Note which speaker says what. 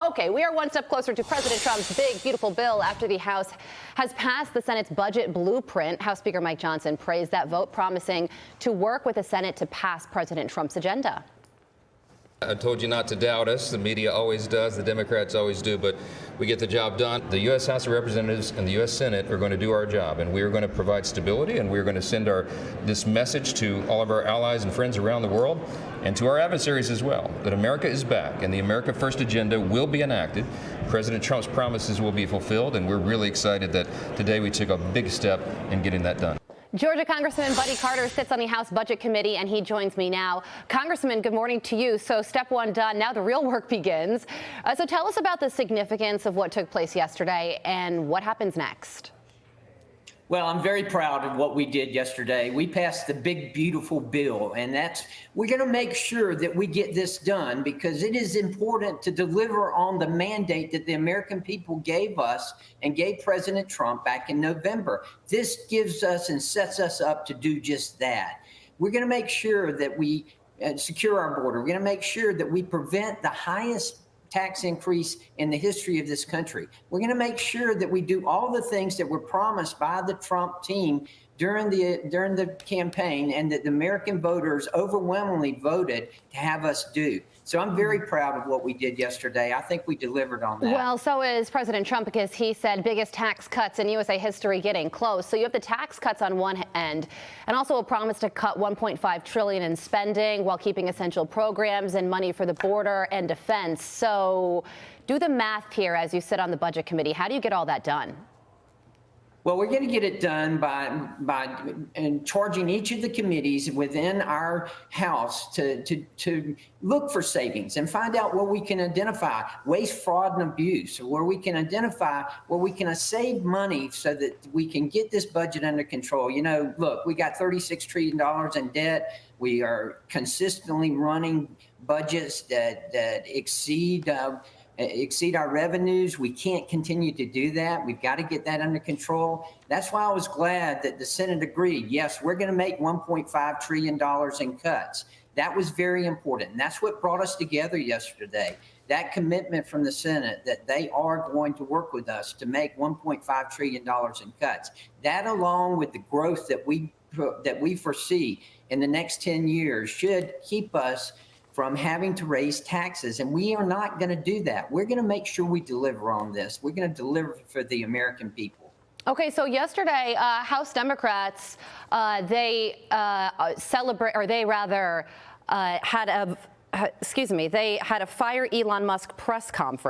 Speaker 1: Okay, we are one step closer to President Trump's big, beautiful bill after the House has passed the Senate's budget blueprint. House Speaker Mike Johnson praised that vote, promising to work with the Senate to pass President Trump's agenda.
Speaker 2: I told you not to doubt us. The media always does. The Democrats always do. But we get the job done. The U.S. House of Representatives and the U.S. Senate are going to do our job. And we are going to provide stability. And we're going to send this message to all of our allies and friends around the world and to our adversaries as well, that America is back and the America First agenda will be enacted. President Trump's promises will be fulfilled. And we're really excited that today we took a big step in getting that done.
Speaker 1: Georgia Congressman Buddy Carter sits on the House Budget Committee, and he joins me now. Congressman, good morning to you. So step one done. Now the real work begins. So tell us about the significance of what took place yesterday and what happens next.
Speaker 3: Well, I'm very proud of what we did yesterday. We passed the big, beautiful bill, and we're going to make sure that we get this done because it is important to deliver on the mandate that the American people gave us and gave President Trump back in November. This gives us and sets us up to do just that. We're going to make sure that we secure our border. We're going to make sure that we prevent the highest tax increase in the history of this country. We're going to make sure that we do all the things that were promised by the Trump team during the campaign and that the American voters overwhelmingly voted to have us do. So I'm very proud of what we did yesterday. I think we delivered on that.
Speaker 1: Well, so is President Trump, because he said biggest tax cuts in USA history getting close. So you have the tax cuts on one end and also a promise to cut $1.5 trillion in spending while keeping essential programs and money for the border and defense. So do the math here as you sit on the Budget Committee. How do you get all that done?
Speaker 3: Well, we're going to get it done by charging each of the committees within our House to look for savings and find out where we can identify waste, fraud, and abuse, where we can identify where we can save money so that we can get this budget under control. You know, look, we got $36 trillion in debt. We are consistently running budgets that exceed our revenues. We can't continue to do that. We've got to get that under control. That's why I was glad that the Senate agreed. Yes, we're going to make $1.5 trillion in cuts. That was very important. And that's what brought us together yesterday. That commitment from the Senate that they are going to work with us to make $1.5 trillion in cuts. That, along with the growth that we foresee in the next 10 years, should keep us from having to raise taxes. And we are not going to do that. We're going to make sure we deliver on this. We're going to deliver for the American people.
Speaker 1: Okay, so yesterday, House Democrats, they had a fire Elon Musk press conference.